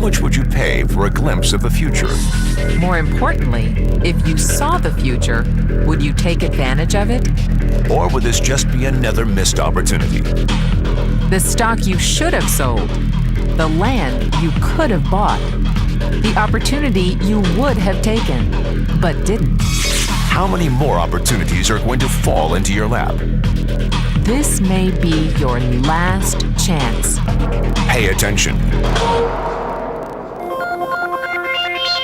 much would you pay for a glimpse of the future? More importantly, if you saw the future, would you take advantage of it? Or would this just be another missed opportunity? The stock you should have sold, the land you could have bought, the opportunity you would have taken, but didn't. How many more opportunities are going to fall into your lap? This may be your last chance. Pay attention.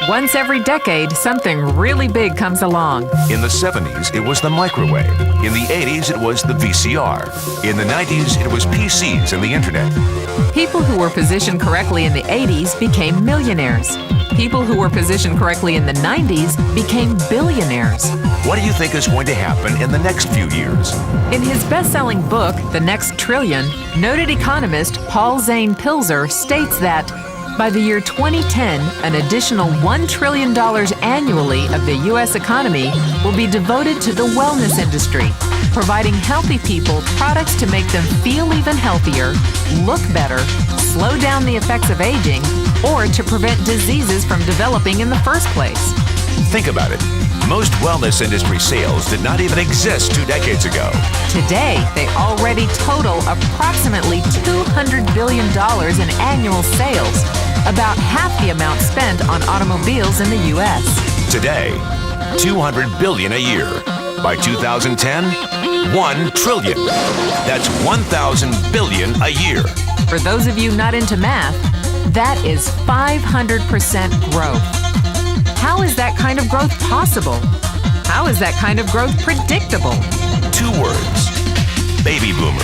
Once every decade, something really big comes along. In the 70s, it was the microwave. In the 80s, it was the VCR. In the 90s, it was PCs and the internet. People who were positioned correctly in the 80s became millionaires. People who were positioned correctly in the 90s became billionaires. What do you think is going to happen in the next few years? In his best-selling book, The Next Trillion, noted economist Paul Zane Pilzer states that by the year 2010, an additional $1 trillion annually of the U.S. economy will be devoted to the wellness industry, providing healthy people products to make them feel even healthier, look better, slow down the effects of aging, or to prevent diseases from developing in the first place. Think about it. Most wellness industry sales did not even exist 2 decades ago. Today, they already total approximately $200 billion in annual sales, about half the amount spent on automobiles in the U.S. Today, $200 billion a year. By 2010, $1 trillion. That's 1,000 billion a year. For those of you not into math, that is 500% growth. How is that kind of growth possible? How is that kind of growth predictable? 2 words. Baby boomers.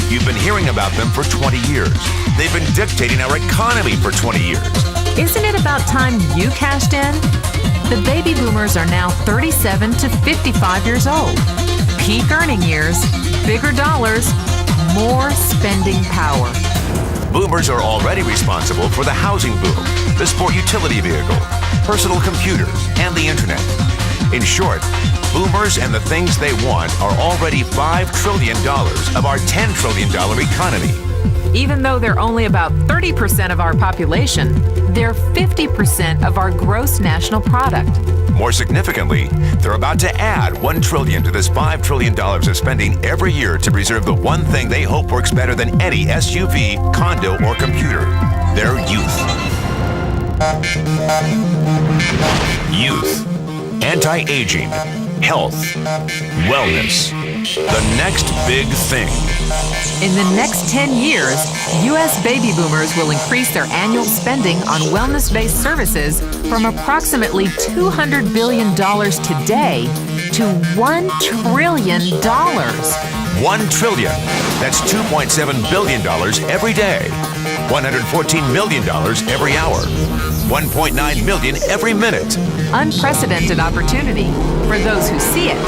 You've been hearing about them for 20 years. They've been dictating our economy for 20 years. Isn't it about time you cashed in? The baby boomers are now 37 to 55 years old. Peak earning years, bigger dollars, more spending power. Boomers are already responsible for the housing boom, the sport utility vehicle, personal computers, and the internet. In short, boomers and the things they want are already $5 trillion of our $10 trillion economy. Even though they're only about 30% of our population, they're 50% of our gross national product. More significantly, they're about to add $1 trillion to this $5 trillion of spending every year to preserve the one thing they hope works better than any SUV, condo, or computer: their youth. Youth. Anti-aging. Health. Wellness. The next big thing. In the next 10 years, U.S. baby boomers will increase their annual spending on wellness-based services from approximately $200 billion today to $1 trillion. $1 trillion. That's $2.7 billion every day. $114 million every hour. $1.9 million every minute. Unprecedented opportunity for those who see it,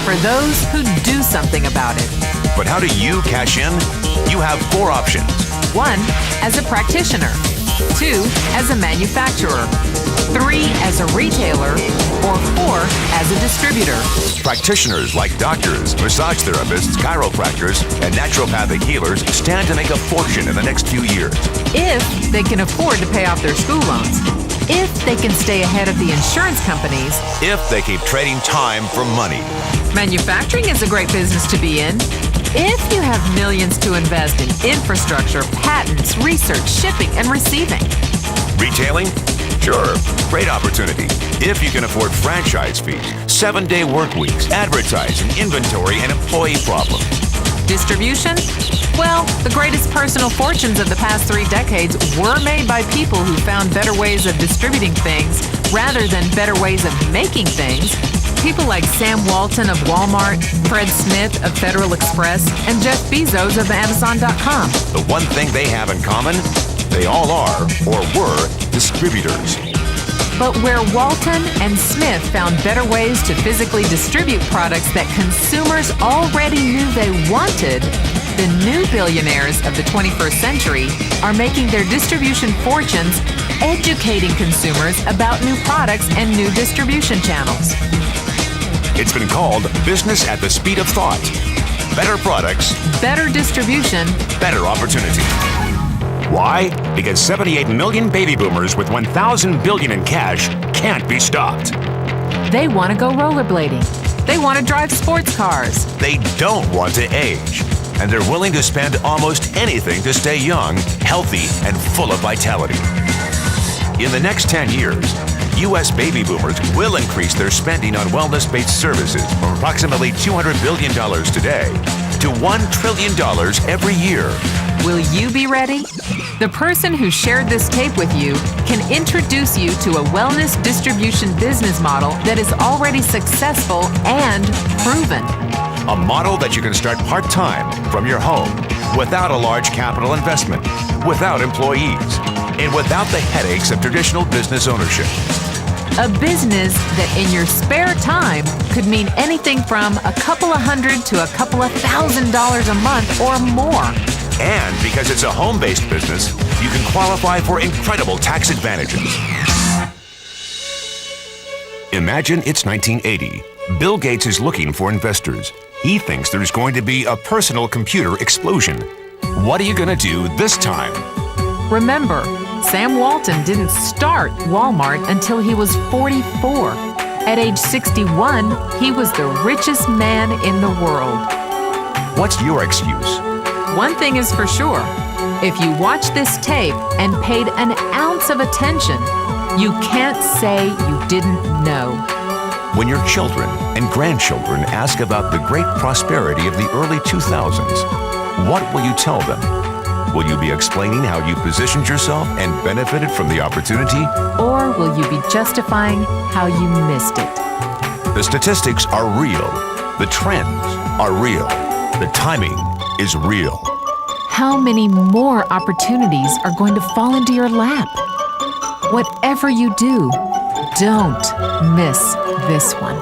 for those who do something about it. But how do you cash in? You have 4 options. 1, as a practitioner. 2, as a manufacturer. 3, as a retailer. Or 4, as a distributor. Practitioners like doctors, massage therapists, chiropractors, and naturopathic healers stand to make a fortune in the next few years. If they can afford to pay off their school loans. If they can stay ahead of the insurance companies. If they keep trading time for money. Manufacturing is a great business to be in. If you have millions to invest in infrastructure, patents, research, shipping, and receiving. Retailing? Sure, great opportunity. If you can afford franchise fees, 7-day work weeks, advertising, inventory, and employee problems. Distribution? Well, the greatest personal fortunes of the past 3 decades were made by people who found better ways of distributing things rather than better ways of making things. People like Sam Walton of Walmart, Fred Smith of Federal Express, and Jeff Bezos of Amazon.com. The one thing they have in common, they all are, or were, distributors. But where Walton and Smith found better ways to physically distribute products that consumers already knew they wanted, the new billionaires of the 21st century are making their distribution fortunes educating consumers about new products and new distribution channels. It's been called business at the speed of thought. Better products, better distribution, better opportunity. Why? Because 78 million baby boomers with 1,000 billion in cash can't be stopped. They want to go rollerblading. They want to drive sports cars. They don't want to age. And they're willing to spend almost anything to stay young, healthy, and full of vitality. In the next 10 years, U.S. baby boomers will increase their spending on wellness-based services from approximately $200 billion today to $1 trillion every year. Will you be ready? The person who shared this tape with you can introduce you to a wellness distribution business model that is already successful and proven. A model that you can start part-time from your home without a large capital investment, without employees, and without the headaches of traditional business ownership. A business that in your spare time could mean anything from a couple of $100 to a couple of $1,000 a month or more. And because it's a home-based business, you can qualify for incredible tax advantages. Imagine it's 1980. Bill Gates is looking for investors. He thinks there's going to be a personal computer explosion. What are you going to do this time? Remember, Sam Walton didn't start Walmart until he was 44. At age 61, he was the richest man in the world. What's your excuse? One thing is for sure, if you watch this tape and paid an ounce of attention, you can't say you didn't know. When your children and grandchildren ask about the great prosperity of the early 2000s, what will you tell them? Will you be explaining how you positioned yourself and benefited from the opportunity? Or will you be justifying how you missed it? The statistics are real. The trends are real. The timing is real. How many more opportunities are going to fall into your lap? Whatever you do, don't miss this one.